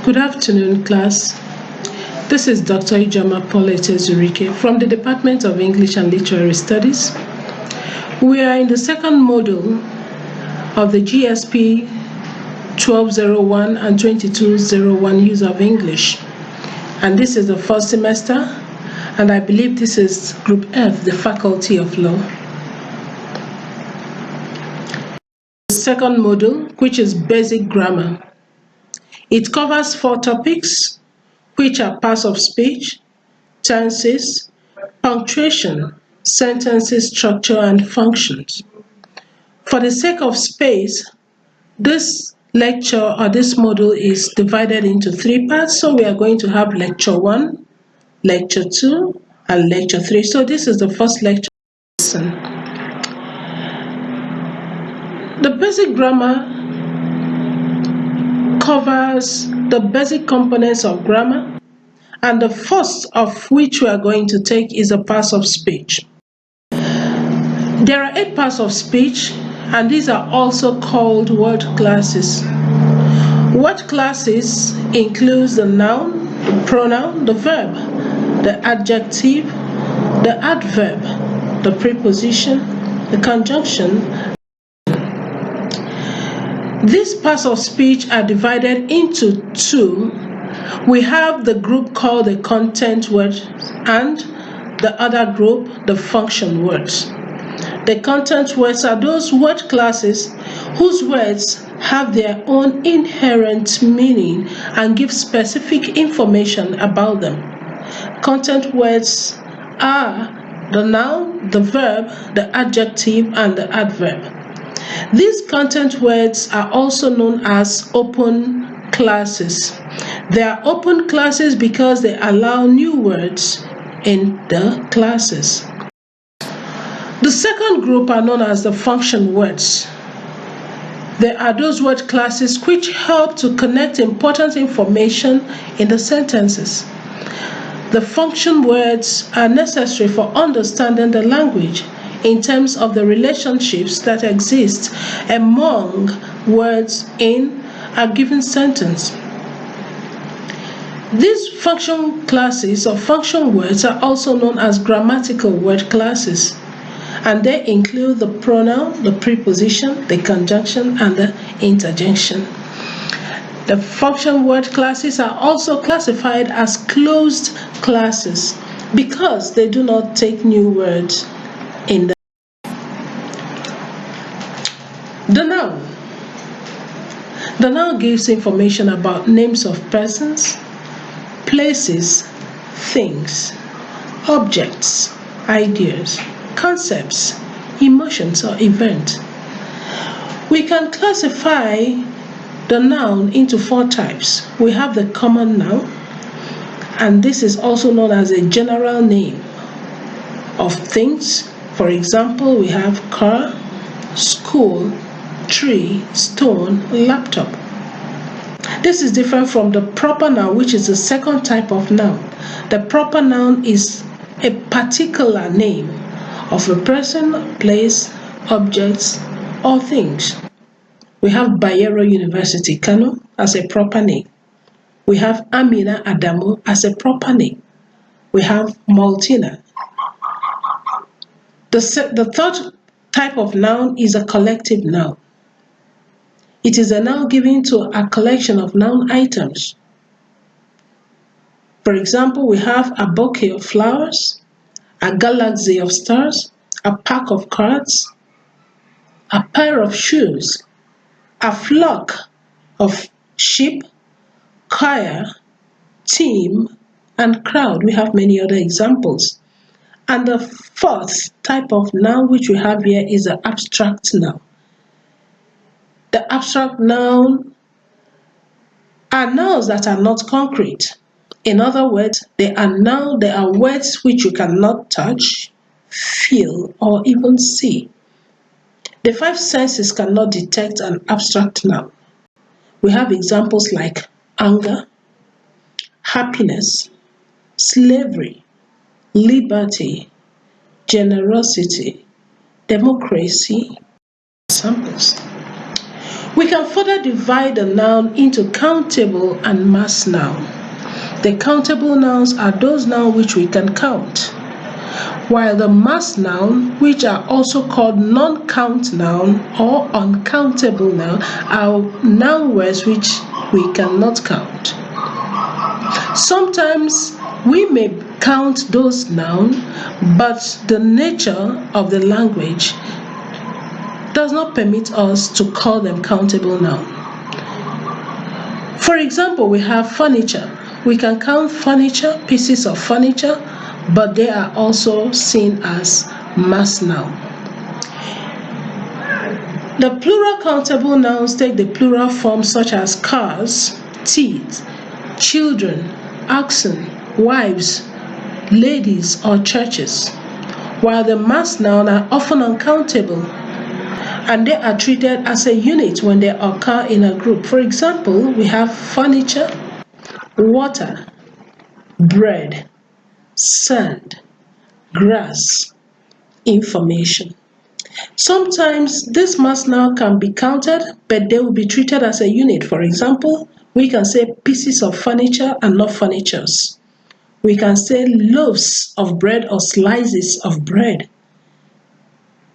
Good afternoon, class. This is Dr. Ezuruike from the Department of English and Literary Studies. We are in the second module of the GSP 1201 and 2201 use of English. And this is the first semester, and I believe this is Group F, the Faculty of Law. The second module, which is Basic Grammar. It covers 4 topics, which are parts of speech, tenses, punctuation, sentences, structure, and functions. For the sake of space, this lecture or this module is divided into 3 parts. So we are going to have lecture 1, lecture 2, and lecture 3. So this is the first lecture. The basic grammar covers the basic components of grammar, and the first of which we are going to take is the parts of speech. There are 8 parts of speech, and these are also called word classes. Word classes includes the noun, the pronoun, the verb, the adjective, the adverb, the preposition, the conjunction. These parts of speech are divided into 2. We have the group called the content words and the other group, the function words. The content words are those word classes whose words have their own inherent meaning and give specific information about them. Content words are the noun, the verb, the adjective, and the adverb. These content words are also known as open classes. They are open classes because they allow new words in the classes. The second group are known as the function words. They are those word classes which help to connect important information in the sentences. The function words are necessary for understanding the language in terms of the relationships that exist among words in a given sentence. These function classes or function words are also known as grammatical word classes, and they include the pronoun, the preposition, the conjunction, and the interjection. The function word classes are also classified as closed classes because they do not take new words in the noun. The noun gives information about names of persons, places, things, objects, ideas, concepts, emotions, or events. We can classify the noun into 4 types. We have the common noun, and this is also known as a general name of things. For example, we have car, school, tree, stone, laptop. This is different from the proper noun, which is the second type of noun. The proper noun is a particular name of a person, place, objects, or things. We have Bayero University, Kano, as a proper name. We have Amina Adamu as a proper name. We have Maltina. The third type of noun is a collective noun. It is a noun given to a collection of noun items. For example, we have a bouquet of flowers, a galaxy of stars, a pack of cards, a pair of shoes, a flock of sheep, choir, team, and crowd. We have many other examples. And the fourth type of noun which we have here is the abstract noun. The abstract noun are nouns that are not concrete. In other words, they are words which you cannot touch, feel, or even see. The 5 senses cannot detect an abstract noun. We have examples like anger, happiness, slavery, liberty, generosity, democracy. Examples. We can further divide the noun into countable and mass noun. The countable nouns are those nouns which we can count, while the mass noun, which are also called non-count noun or uncountable noun, are noun words which we cannot count. Sometimes we may count those nouns, but the nature of the language does not permit us to call them countable noun. For example, we have furniture. We can count furniture, pieces of furniture, but they are also seen as mass noun. The plural countable nouns take the plural forms such as cars, teeth, children, oxen, wives, ladies, or churches, while the mass noun are often uncountable, and they are treated as a unit when they occur in a group. For example, we have furniture, water, bread, sand, grass, information. Sometimes this mass noun can be counted, but they will be treated as a unit. For example, we can say pieces of furniture and not furnitures. We can say loaves of bread or slices of bread,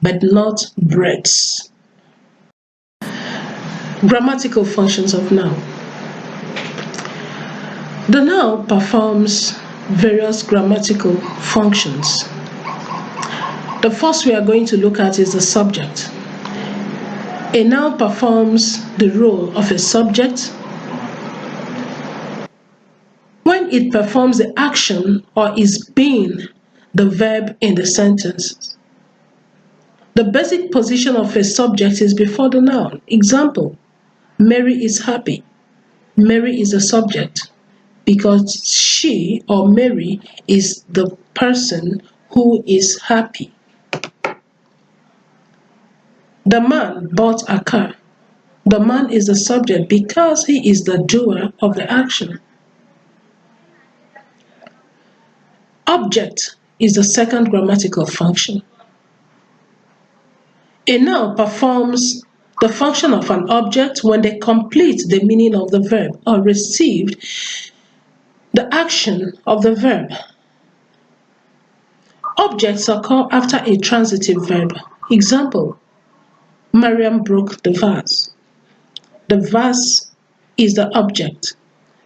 but not breads. Grammatical functions of noun. The noun performs various grammatical functions. The first we are going to look at is the subject. A noun performs the role of a subject when it performs the action or is being the verb in the sentence. The basic position of a subject is before the noun. Example, Mary is happy. Mary is the subject because she or Mary is the person who is happy. The man bought a car. The man is the subject because he is the doer of the action. Object is the second grammatical function. A noun performs the function of an object when they complete the meaning of the verb or received the action of the verb. Objects occur after a transitive verb. Example, Mariam broke the vase. The vase is the object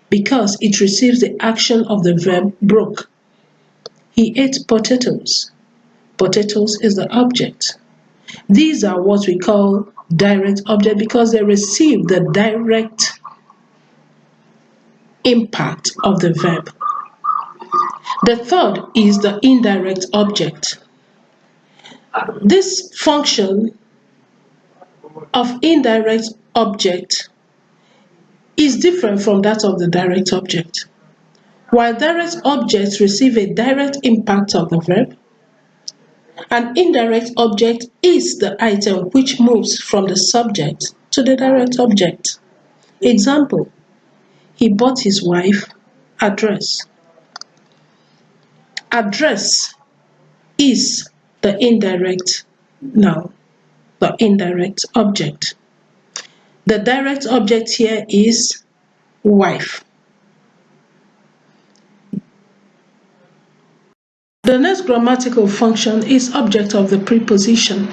because it receives the action of the verb broke. He ate potatoes. Potatoes is the object. These are what we call direct object because they receive the direct impact of the verb. The third is the indirect object. This function of indirect object is different from that of the direct object. While direct objects receive a direct impact of the verb, an indirect object is the item which moves from the subject to the direct object. Example, he bought his wife a dress. Address is the indirect noun, the indirect object. The direct object here is wife. The next grammatical function is object of the preposition.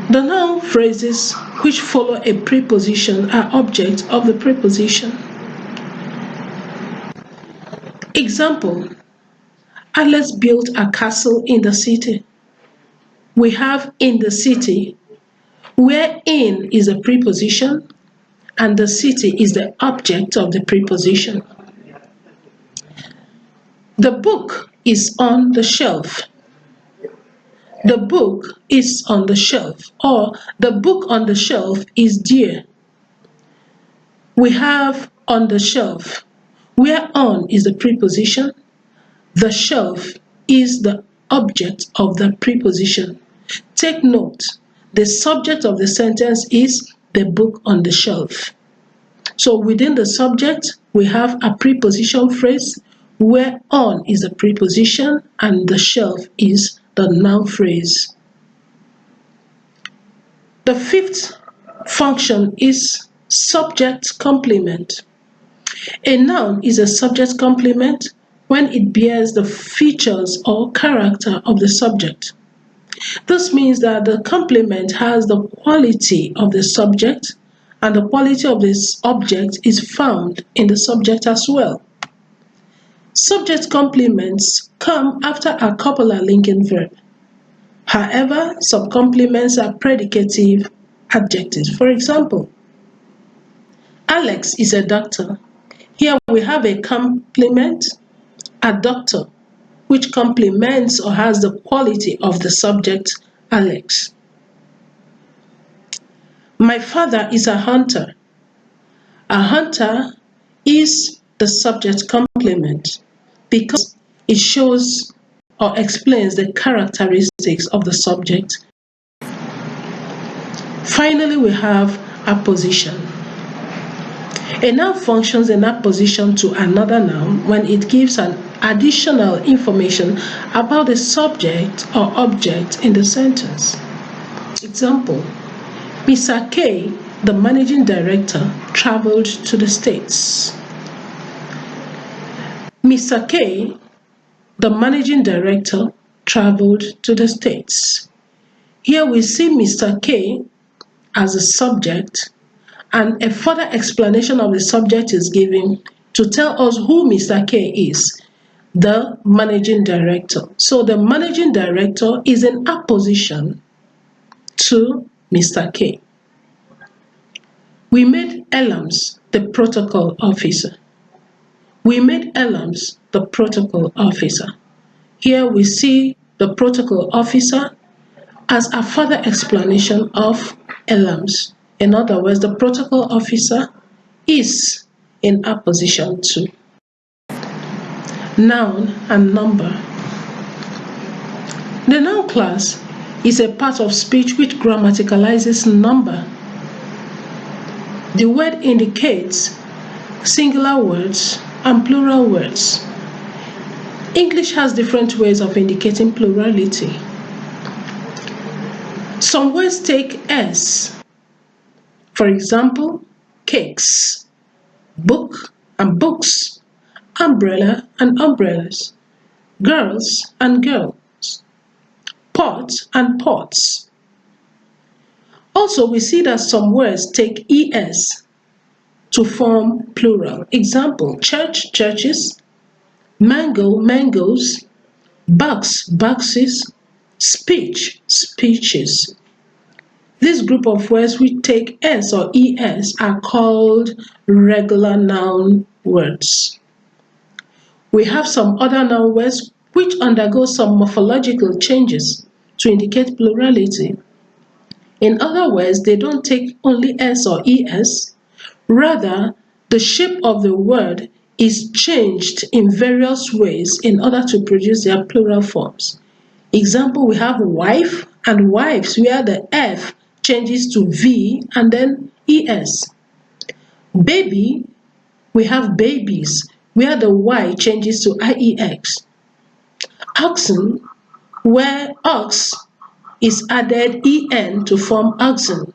The noun phrases which follow a preposition are objects of the preposition. Example, Alex built a castle in the city. We have in the city, where in is a preposition and the city is the object of the preposition. The book is on the shelf. The book is on the shelf, or the book on the shelf is dear. We have on the shelf, where on is the preposition, the shelf is the object of the preposition. Take note, the subject of the sentence is the book on the shelf. So within the subject, we have a preposition phrase where on is a preposition and the shelf is the noun phrase. The fifth function is subject complement. A noun is a subject complement when it bears the features or character of the subject. This means that the complement has the quality of the subject, and the quality of this object is found in the subject as well. Subject complements come after a copular linking verb. However, some complements are predicative adjectives. For example, Alex is a doctor. Here we have a complement, a doctor, which complements or has the quality of the subject, Alex. My father is a hunter. A hunter is the subject complement because it shows or explains the characteristics of the subject. Finally, we have apposition. A noun functions in apposition to another noun when it gives an additional information about the subject or object in the sentence. Example, Mr. K, the managing director, traveled to the States. Mr. K, the managing director, traveled to the States. Here we see Mr. K as a subject, and a further explanation of the subject is given to tell us who Mr. K is, the managing director. So the managing director is in apposition to Mr. K. We made Elams the protocol officer. We made Elams the protocol officer. Here we see the protocol officer as a further explanation of Elams. In other words, the protocol officer is in apposition to. Noun and number. The noun class is a part of speech which grammaticalizes number. The word indicates singular words and plural words. English has different ways of indicating plurality. Some words take S. For example, cakes, book and books, umbrella and umbrellas, girls and girls, pot and pots. Also, we see that some words take ES to form plural. Example, church, churches, mango, mangoes, box, boxes, speech, speeches. This group of words which take S or ES are called regular noun words. We have some other noun words which undergo some morphological changes to indicate plurality. In other words, they don't take only S or ES, rather, the shape of the word is changed in various ways in order to produce their plural forms. Example, we have wife and wives, where the F changes to V and then ES. Baby, we have babies, where the Y changes to IEX. Oxen, where ox is added EN to form oxen.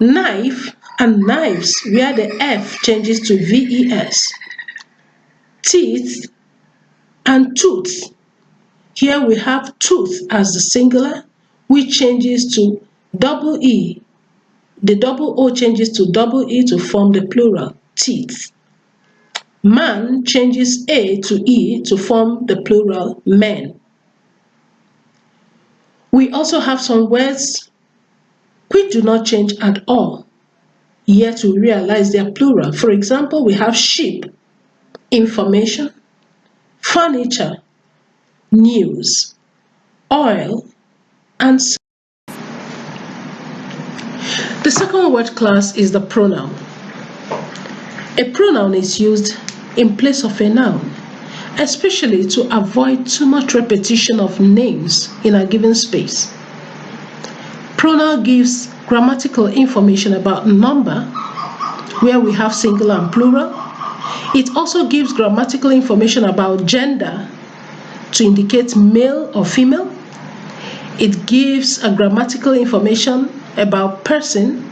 Knife and knives, where the F changes to VES. Teeth and tooth. Here we have tooth as the singular, which changes to double E. The double O changes to double E to form the plural, teeth. Man changes A to E to form the plural, men. We also have some words which do not change at all, yet we realize they are plural. For example, we have sheep, information, furniture, news, oil, and so. The second word class is the pronoun. A pronoun is used in place of a noun, especially to avoid too much repetition of names in a given space. Pronoun gives grammatical information about number, where we have singular and plural. It also gives grammatical information about gender, to indicate male or female. It gives a grammatical information about person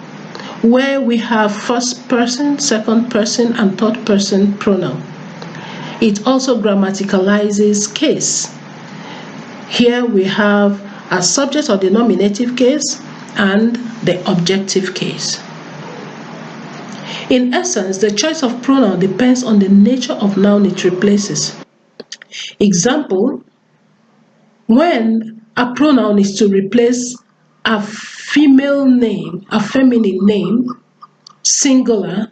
where we have first person, second person, and third person pronoun. It also grammaticalizes case. Here we have a subject or the nominative case and the objective case. In essence, the choice of pronoun depends on the nature of noun it replaces. Example, when a pronoun is to replace a female name, a feminine name, singular,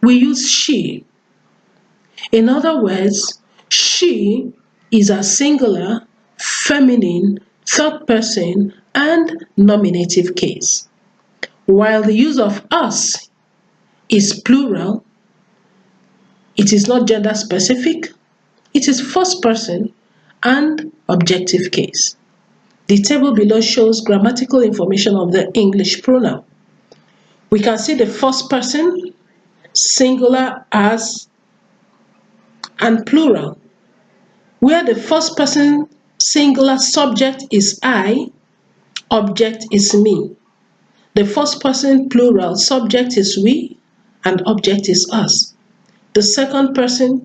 we use she. In other words, she is a singular, feminine, third person, and nominative case. While the use of us is plural, it is not gender specific, it is first person and objective case. The table below shows grammatical information of the English pronoun. We can see the first person, singular, as, and plural, where the first person singular subject is I, object is me. The first person plural subject is we, and object is us. The second person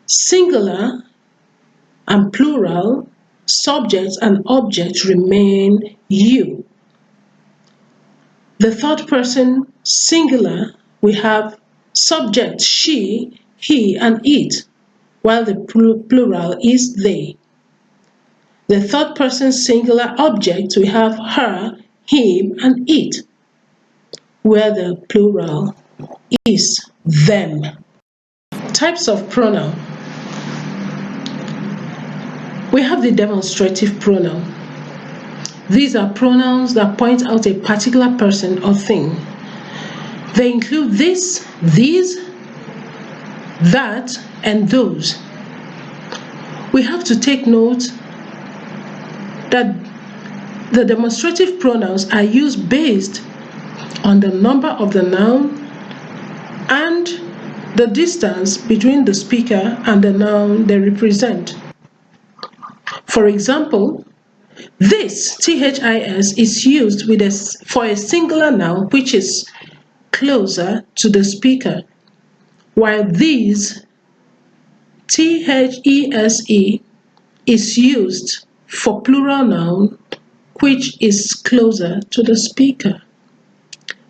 singular and plural subject and object remain you. The third person singular, we have subject she, he, and it, while the plural is they. The third person singular object, we have her, him, and it, where the plural is them. Types of pronoun. We have the demonstrative pronoun. These are pronouns that point out a particular person or thing. They include this, these, that, and those. We have to take note that the demonstrative pronouns are used based on the number of the noun and the distance between the speaker and the noun they represent. For example, this, THIS, is used for a singular noun which is closer to the speaker, while these, THESE, is used for plural noun which is closer to the speaker.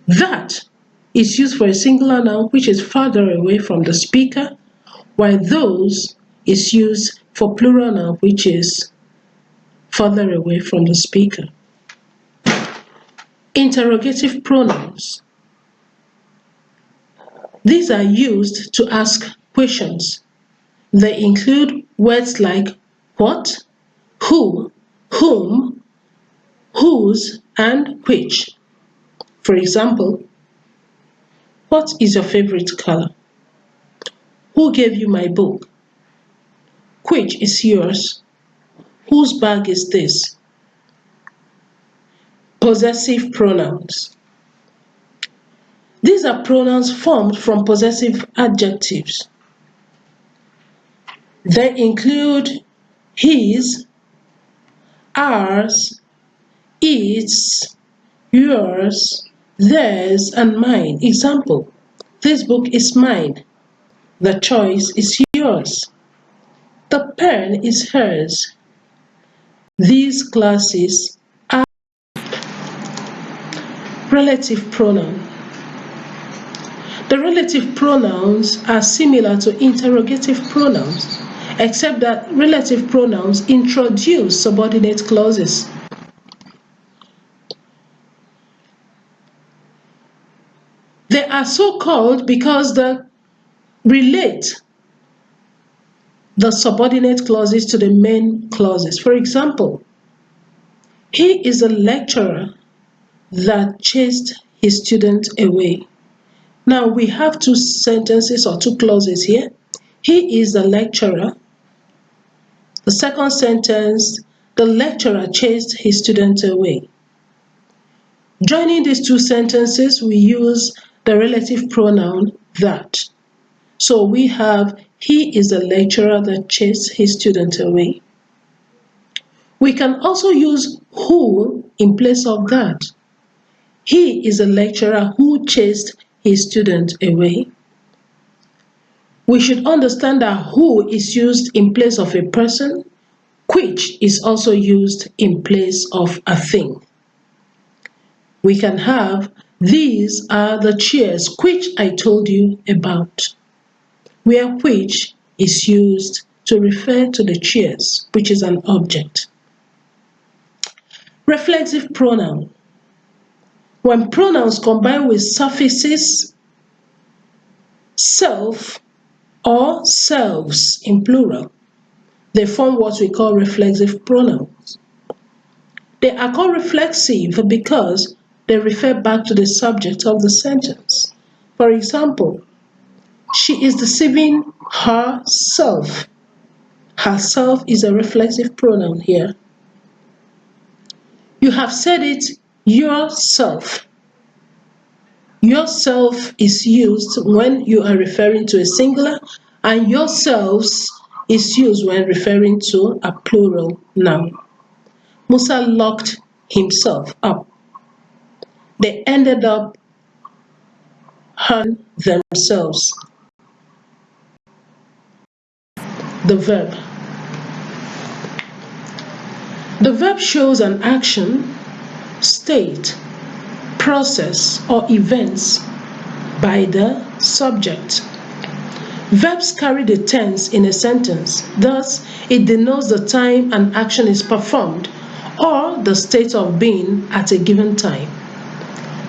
That is used for a singular noun which is farther away from the speaker, while those is used for plural noun which is further away from the speaker. Interrogative pronouns. These are used to ask questions. They include words like what, who, whom, whose, and which. For example, what is your favorite color? Who gave you my book? Which is yours? Whose bag is this? Possessive pronouns. These are pronouns formed from possessive adjectives. They include his, ours, its, yours, theirs, and mine. Example, this book is mine. The choice is yours. The pen is hers. These glasses are. Relative pronoun. The relative pronouns are similar to interrogative pronouns, except that relative pronouns introduce subordinate clauses. They are so called because they relate the subordinate clauses to the main clauses. For example, he is a lecturer that chased his student away. Now we have two sentences or two clauses here. He is a lecturer. The second sentence, the lecturer chased his student away. Joining these two sentences, we use the relative pronoun that. So we have he is a lecturer that chased his student away. We can also use who in place of that. He is a lecturer who chased his student away. We should understand that who is used in place of a person, which is also used in place of a thing. We can have, these are the chairs which I told you about, where which is used to refer to the chairs, which is an object. Reflexive pronoun. When pronouns combine with suffixes self or selves in plural, they form what we call reflexive pronouns. They are called reflexive because they refer back to the subject of the sentence. For example, she is deceiving herself. Herself is a reflexive pronoun here. You have said it yourself. Yourself is used when you are referring to a singular, and yourselves is used when referring to a plural noun. Musa locked himself up. They ended up hurting themselves. The verb. The verb shows an action, state, process, or events by the subject. Verbs carry the tense in a sentence, thus it denotes the time an action is performed or the state of being at a given time.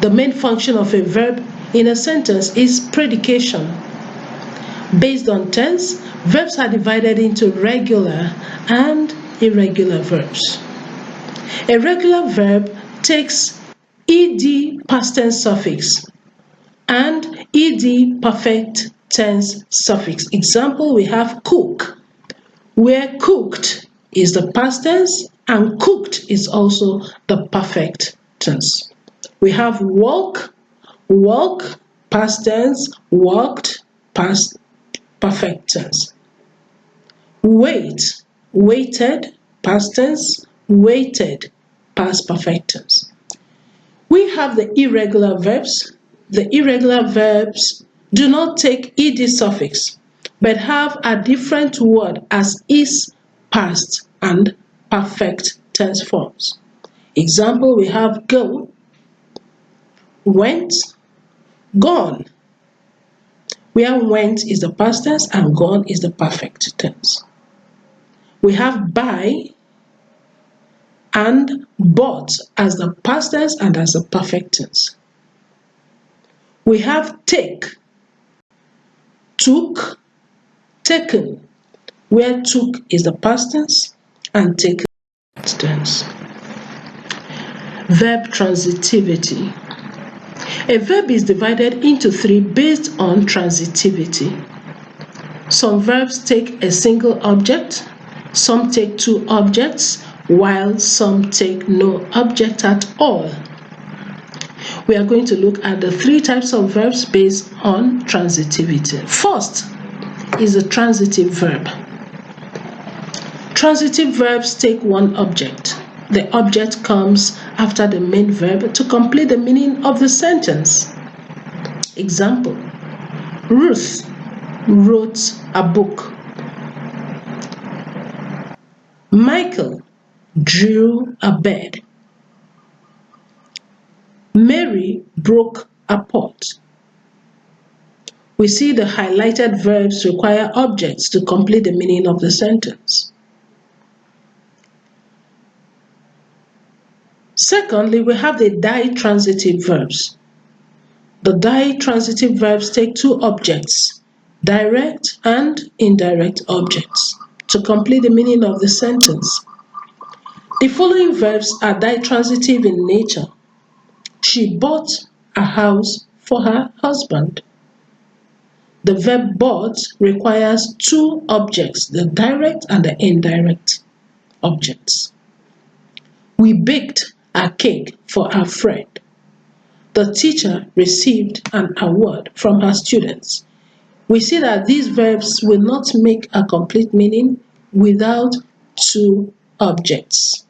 The main function of a verb in a sentence is predication. Based on tense, verbs are divided into regular and irregular verbs. A regular verb takes ed past tense suffix and ed perfect tense suffix. Example, we have cook, where cooked is the past tense and cooked is also the perfect tense. We have walk, walk, past tense, walked, past perfect tense. Wait, waited, past tense, waited, past perfect tense. We have the irregular verbs. The irregular verbs do not take ed suffix, but have a different word as is, past, and perfect tense forms. Example, we have go, went, gone, where went is the past tense and gone is the perfect tense. We have buy and bought as the past tense and as the perfect tense. We have take, took, taken, where took is the past tense and taken is the tense. Verb transitivity. A verb is divided into three based on transitivity. Some verbs take a single object, some take two objects, while some take no object at all. We are going to look at the three types of verbs based on transitivity. First is the transitive verb. Transitive verbs take one object. The object comes after the main verb to complete the meaning of the sentence. Example, Ruth wrote a book. Michael drew a bed. Mary broke a pot. We see the highlighted verbs require objects to complete the meaning of the sentence. Secondly, we have the ditransitive verbs. The ditransitive verbs take two objects, direct and indirect objects, to complete the meaning of the sentence. The following verbs are ditransitive in nature. She bought a house for her husband. The verb bought requires two objects, the direct and the indirect objects. We baked a cake for our friend. The teacher received an award from her students. We see that these verbs will not make a complete meaning without two objects.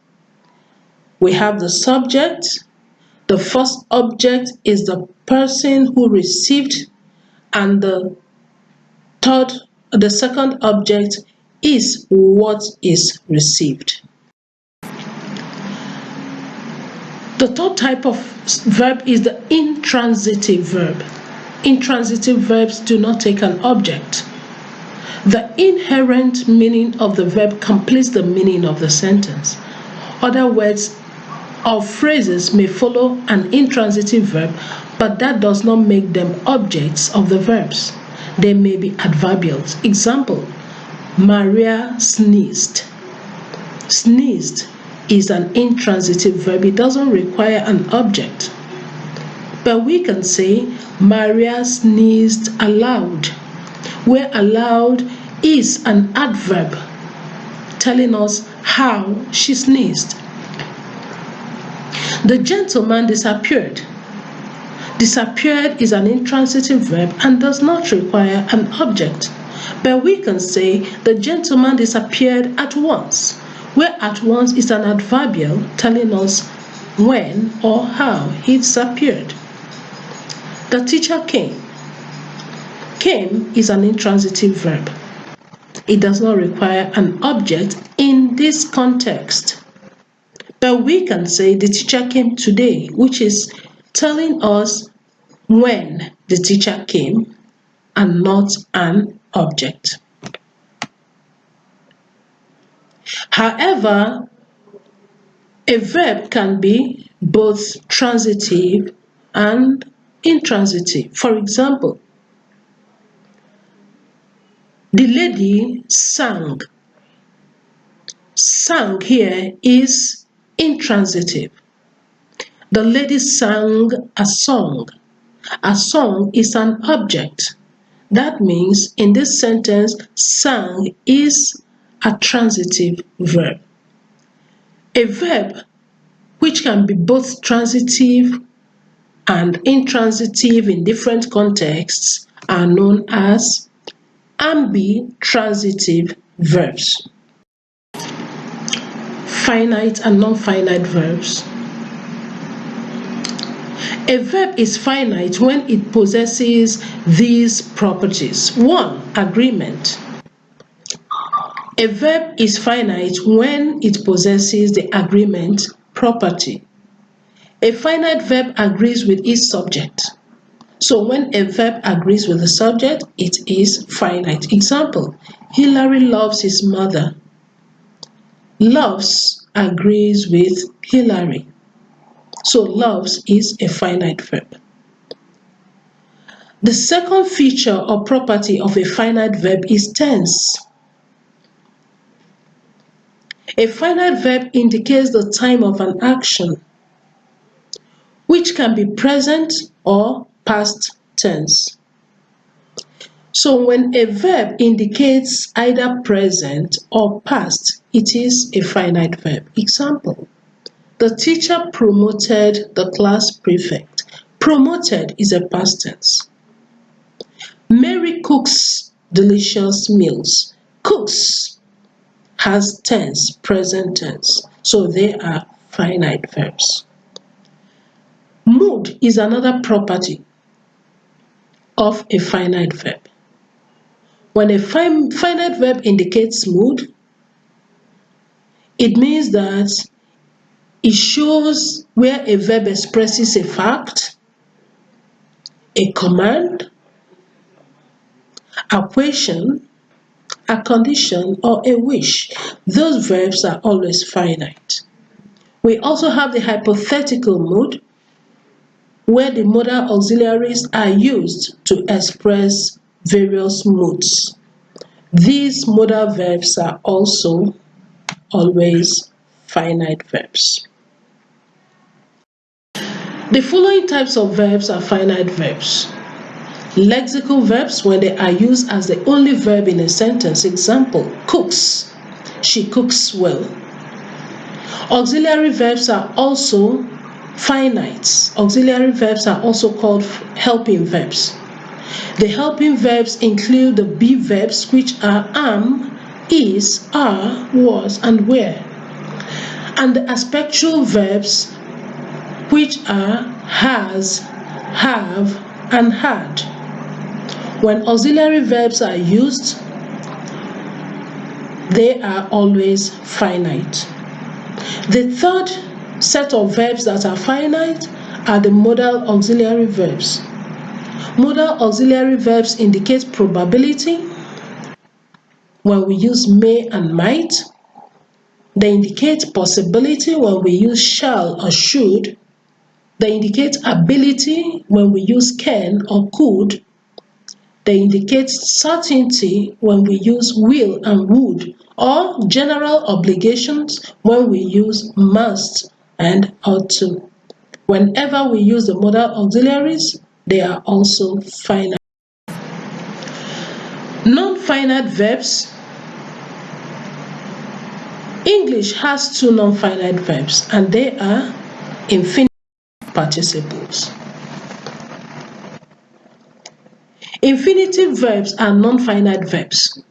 We have the subject, The first object is the person who received, and the second object is what is received. The third type of verb is the intransitive verb. Intransitive verbs do not take an object. The inherent meaning of the verb completes the meaning of the sentence. Other words or phrases may follow an intransitive verb, but that does not make them objects of the verbs. They may be adverbials. Example, Maria sneezed. Sneezed is an intransitive verb. It doesn't require an object. But we can say Maria sneezed aloud, where aloud is an adverb telling us how she sneezed. The gentleman disappeared. Disappeared is an intransitive verb and does not require an object. But we can say the gentleman disappeared at once, where at once is an adverbial telling us when or how he disappeared. The teacher came. Came is an intransitive verb. It does not require an object in this context. But we can say the teacher came today, which is telling us when the teacher came and not an object. However, a verb can be both transitive and intransitive. For example, the lady sang. Sang here is intransitive. The lady sang a song. A song is an object. That means in this sentence, sang is a transitive verb. A verb which can be both transitive and intransitive in different contexts are known as ambitransitive verbs. Finite and non-finite verbs. A verb is finite when it possesses these properties. 1. Agreement. A verb is finite when it possesses the agreement property. A finite verb agrees with its subject. So when a verb agrees with the subject, it is finite. Example, Hilary loves his mother. Loves agrees with Hilary. So loves is a finite verb. The second feature or property of a finite verb is tense. A finite verb indicates the time of an action, which can be present or past tense. So when a verb indicates either present or past, it is a finite verb. Example, the teacher promoted the class prefect. Promoted is a past tense. Mary cooks delicious meals. Cooks has tense, present tense. So they are finite verbs. Mood is another property of a finite verb. When a finite verb indicates mood, it means that it shows where a verb expresses a fact, a command, a question, a condition, or a wish. Those verbs are always finite. We also have the hypothetical mood, where the modal auxiliaries are used to express various moods. These modal verbs are also always finite verbs. The following types of verbs are finite verbs. Lexical verbs, when they are used as the only verb in a sentence. Example, cooks. She cooks well. Auxiliary verbs are also finite. Auxiliary verbs are also called helping verbs. The helping verbs include the be verbs, which are am, is, are, was, and were. And the aspectual verbs which are has, have, and had. When auxiliary verbs are used, they are always finite. The third set of verbs that are finite are the modal auxiliary verbs. Modal auxiliary verbs indicate probability when we use may and might. They indicate possibility when we use shall or should. They indicate ability when we use can or could. They indicate certainty when we use will and would, or general obligations when we use must and ought to. Whenever we use the modal auxiliaries, they are also finite. Non-finite verbs. English has two non-finite verbs, and they are infinitive participles. Infinitive verbs are non-finite verbs.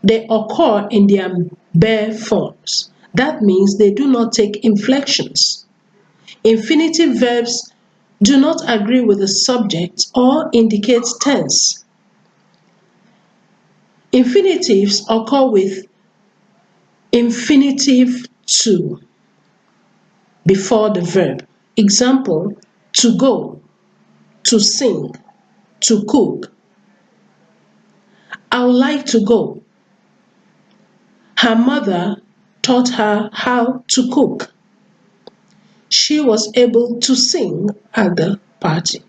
They occur in their bare forms. That means they do not take inflections. Infinitive verbs do not agree with the subject or indicate tense. Infinitives occur with infinitive to before the verb. Example, to go, to sing, to cook. I would like to go. Her mother taught her how to cook. She was able to sing at the party.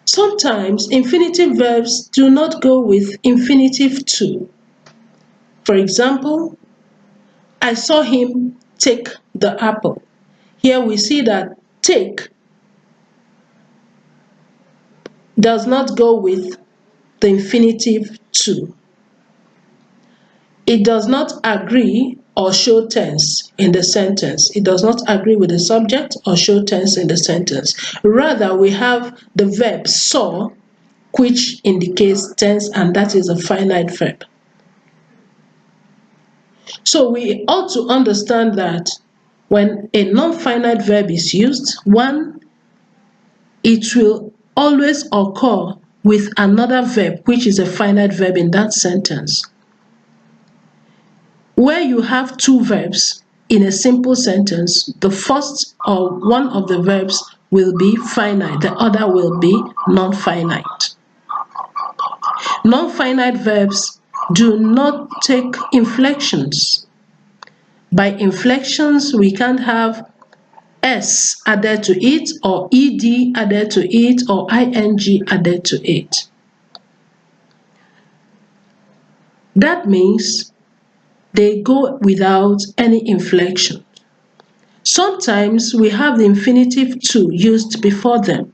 Sometimes infinitive verbs do not go with infinitive to. For example, I saw him take the apple. Here we see that take does not go with the infinitive to. It does not agree or show tense in the sentence. It does not agree with the subject or show tense in the sentence. Rather, we have the verb saw, which indicates tense, and that is a finite verb. So we ought to understand that when a non-finite verb is used, one, it will always occur with another verb, which is a finite verb in that sentence. Where you have two verbs in a simple sentence, the first or one of the verbs will be finite, the other will be non-finite. Non-finite verbs do not take inflections. By inflections, we can't have s added to it, or ed added to it, or ing added to it. That means they go without any inflection. Sometimes we have the infinitive to used before them.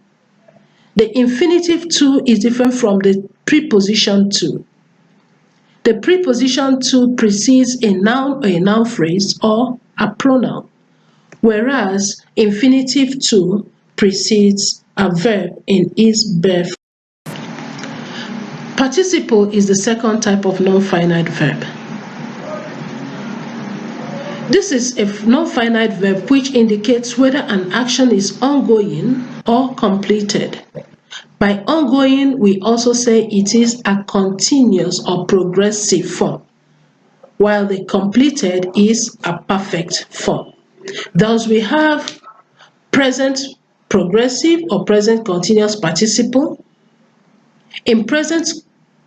The infinitive to is different from the preposition to. The preposition to precedes a noun or a noun phrase or a pronoun, whereas infinitive to precedes a verb in its bare form. Participle is the second type of non-finite verb. This is a non-finite verb which indicates whether an action is ongoing or completed. By ongoing, we also say it is a continuous or progressive form, while the completed is a perfect form. Thus, we have present progressive or present continuous participle. In present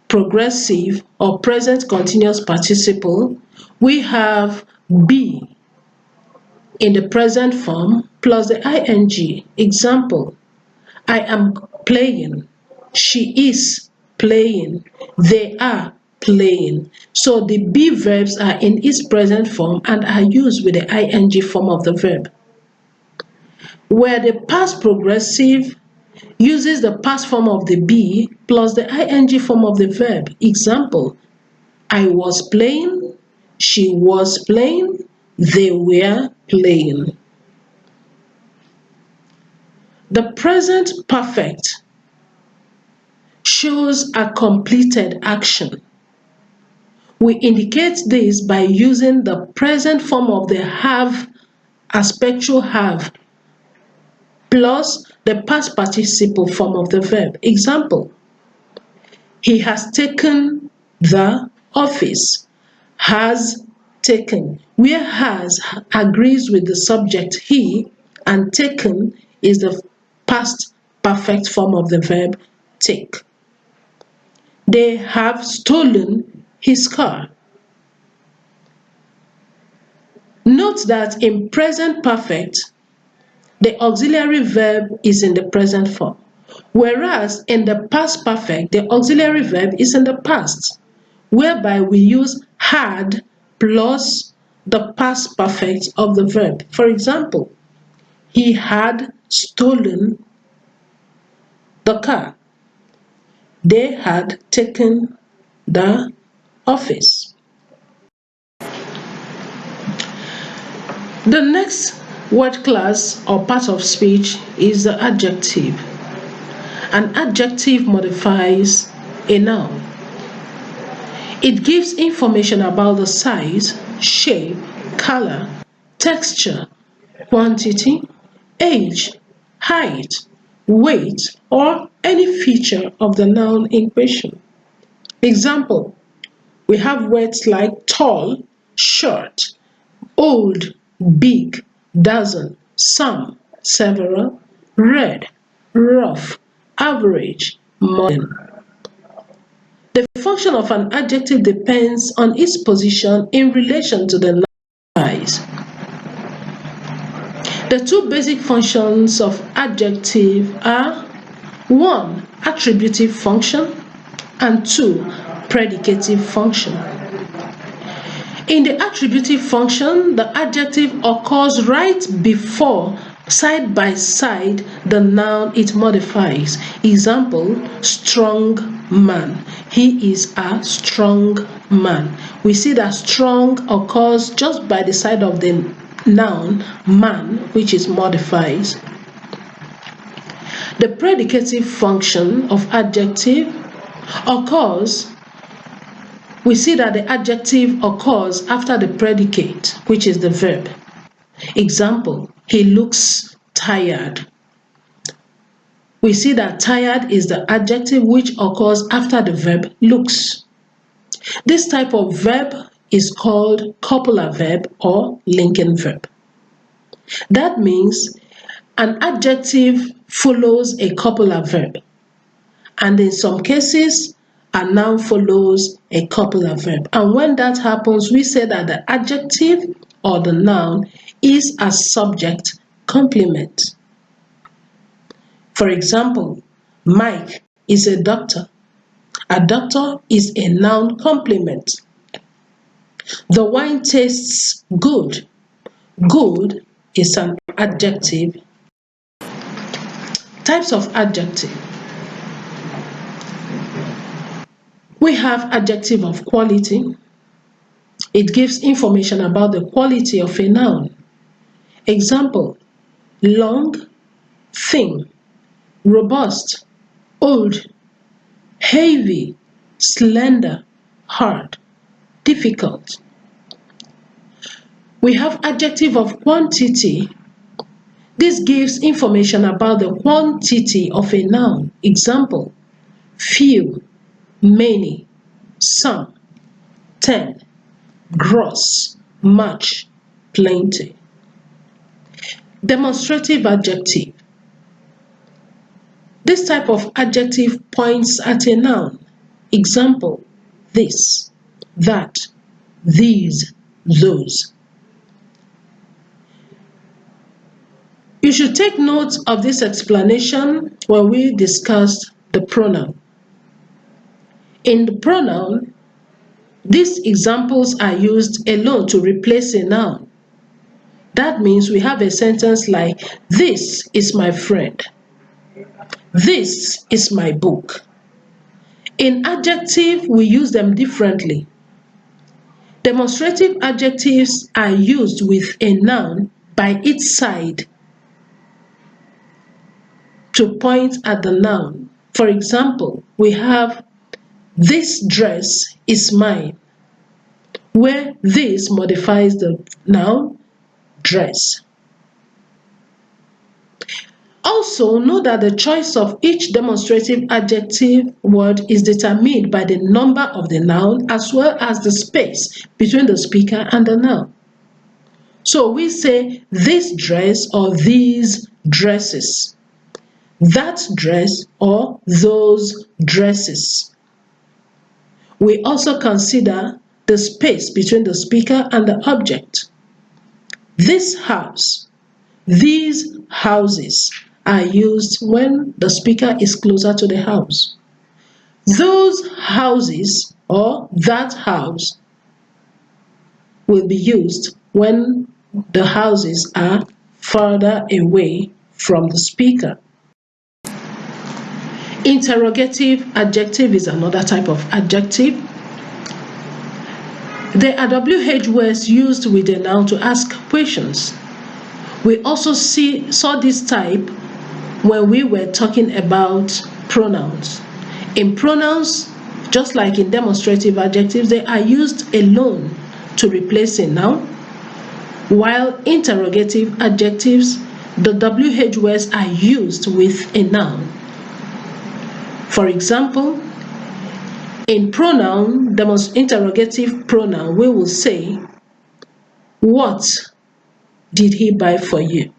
progressive or present continuous participle, we have be in the present form plus the ing. Example, I am playing, she is playing, they are playing. So the be verbs are in its present form and are used with the ing form of the verb. Where the past progressive uses the past form of the be plus the ing form of the verb. Example, I was playing, she was playing, they were playing. The present perfect shows a completed action. We indicate this by using the present form of the have, aspectual have, plus the past participle form of the verb. Example, he has taken the office. Has taken, where has agrees with the subject he, and taken is the past perfect form of the verb take. They have stolen his car. Note that in present perfect, the auxiliary verb is in the present form, whereas in the past perfect, the auxiliary verb is in the past, whereby we use had plus the past perfect of the verb. For example, he had stolen the car. They had taken the office. The next word class or part of speech is the adjective. An adjective modifies a noun. It gives information about the size, shape, color, texture, quantity, age, height, weight, or any feature of the noun in question. Example, we have words like tall, short, old, big, dozen, some, several, red, rough, average, modern. The function of an adjective depends on its position in relation to the noun size. The two basic functions of adjective are 1. Attributive function and 2. Predicative function. In the attributive function, the adjective occurs right before, side by side, the noun it modifies. Example, strong man. He is a strong man. We see that strong occurs just by the side of the noun man, which is modified. The predicative function of adjective occurs, we see that the adjective occurs after the predicate, which is the verb. Example, he looks tired. We see that tired is the adjective which occurs after the verb looks. This type of verb is called copular verb or linking verb. That means an adjective follows a copular verb, and in some cases, a noun follows a copular verb. And when that happens, we say that the adjective or the noun is a subject complement. For example, Mike is a doctor. A doctor is a noun complement. The wine tastes good. Good is an adjective. Types of adjective. We have adjective of quality. It gives information about the quality of a noun. Example, long, thin, robust, old, heavy, slender, hard, difficult. We have adjective of quantity. This gives information about the quantity of a noun. Example, few, many, some, 10, gross, much, plenty. Demonstrative adjective. This type of adjective points at a noun. Example, this, that, these, those. You should take note of this explanation when we discussed the pronoun. In the pronoun, these examples are used alone to replace a noun. That means we have a sentence like, this is my friend. This is my book. In adjective, we use them differently. Demonstrative adjectives are used with a noun by its side to point at the noun. For example, we have, this dress is mine, where this modifies the noun dress. Also, know that the choice of each demonstrative adjective word is determined by the number of the noun as well as the space between the speaker and the noun. So we say this dress or these dresses, that dress or those dresses. We also consider the space between the speaker and the object. This house, these houses are used when the speaker is closer to the house. Those houses or that house will be used when the houses are further away from the speaker. Interrogative adjective is another type of adjective. They are WH words used with a noun to ask questions. We also saw this type when we were talking about pronouns. In pronouns, just like in demonstrative adjectives, they are used alone to replace a noun, while interrogative adjectives, the WH words are used with a noun. For example, in pronoun, interrogative pronoun, we will say, what did he buy for you?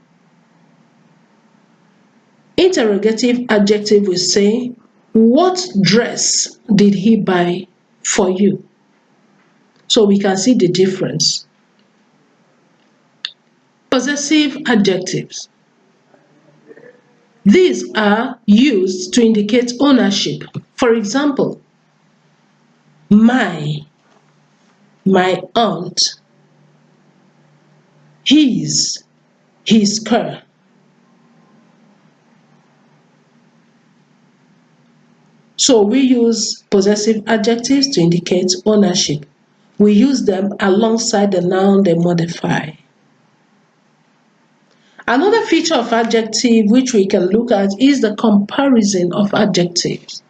Interrogative adjective will say, what dress did he buy for you? So we can see the difference. Possessive adjectives. These are used to indicate ownership. For example, my aunt, his car. So we use possessive adjectives to indicate ownership. We use them alongside the noun they modify. Another feature of adjective which we can look at is the comparison of adjectives.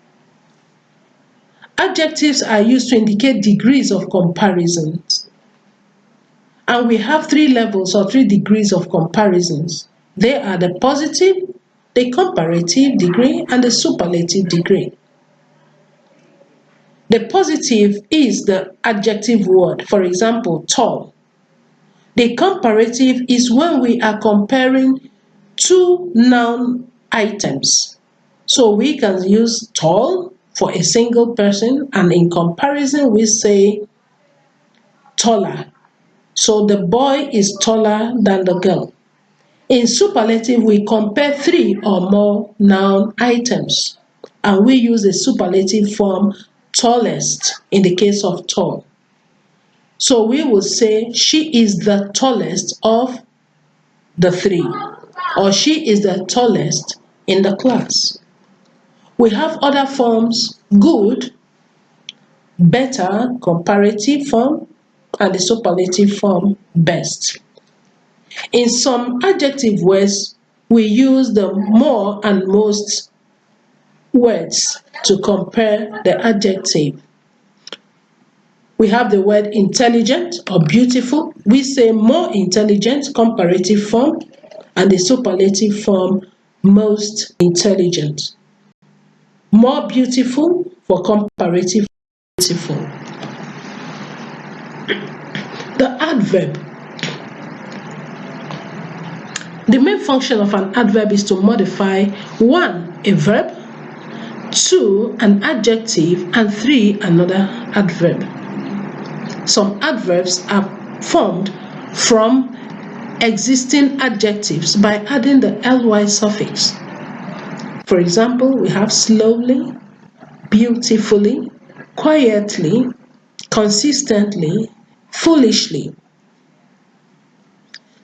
Adjectives are used to indicate degrees of comparisons. And we have 3 levels or 3 degrees of comparisons. They are the positive, the comparative degree, and the superlative degree. The positive is the adjective word, for example, tall. The comparative is when we are comparing 2 noun items. So we can use tall for a single person, and in comparison we say taller. So the boy is taller than the girl. In superlative, we compare 3 or more noun items, and we use the superlative form tallest in the case of tall. So we will say she is the tallest of the 3, or she is the tallest in the class. We have other forms: good, better, comparative form, and the superlative form best. In some adjective words, we use the more and most words to compare the adjective. We have the word intelligent or beautiful. We say more intelligent, comparative form, and the superlative form most intelligent. More beautiful for comparative beautiful. The adverb. The main function of an adverb is to modify 1. A verb, 2. An adjective, and 3. Another adverb. Some adverbs are formed from existing adjectives by adding the ly suffix. For example, we have slowly, beautifully, quietly, consistently, foolishly.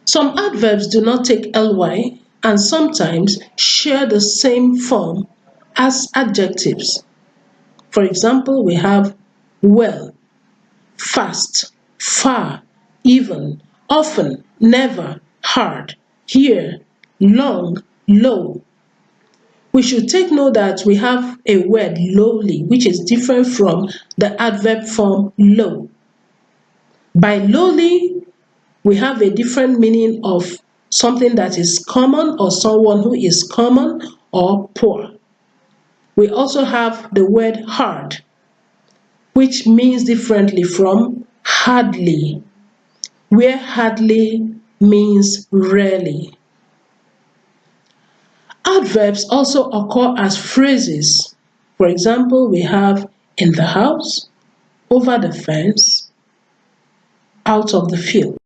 Some adverbs do not take ly and sometimes share the same form as adjectives. For example, we have well, fast, far, even, often, never, hard, here, long, low. We should take note that we have a word lowly, which is different from the adverb form low. By lowly, we have a different meaning of something that is common or someone who is common or poor. We also have the word hard, which means differently from hardly, where hardly means rarely. Adverbs also occur as phrases. For example, we have in the house, over the fence, out of the field.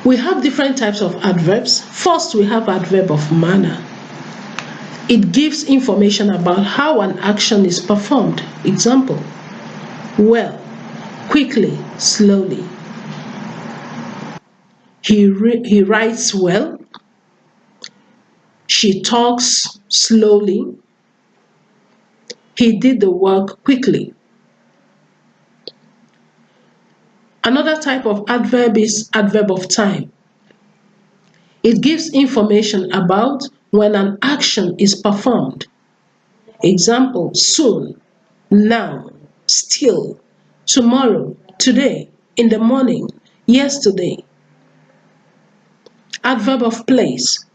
We have different types of adverbs. First, we have adverb of manner. It gives information about how an action is performed. Example, well, quickly, slowly. He writes well. She talks slowly. He did the work quickly. Another type of adverb is adverb of time. It gives information about when an action is performed. Example, soon, now, still, tomorrow, today, in the morning, yesterday. Adverb of place.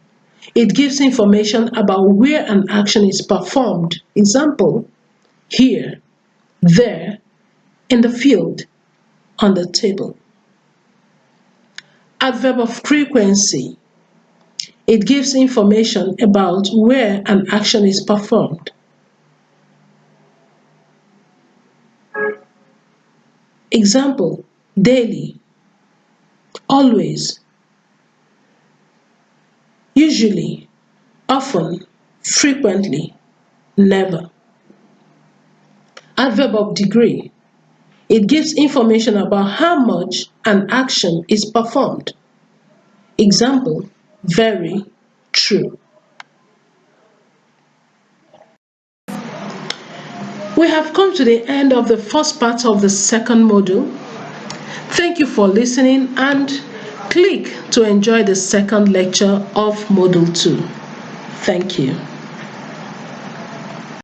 It gives information about where an action is performed. Example, here, there, in the field, on the table. Adverb of frequency. It gives information about where an action is performed. Example, daily, always, usually, often, frequently, never. Adverb of degree. It gives information about how much an action is performed. Example, very, true. We have come to the end of the first part of the second module. Thank you for listening and click to enjoy the second lecture of Module 2. Thank you.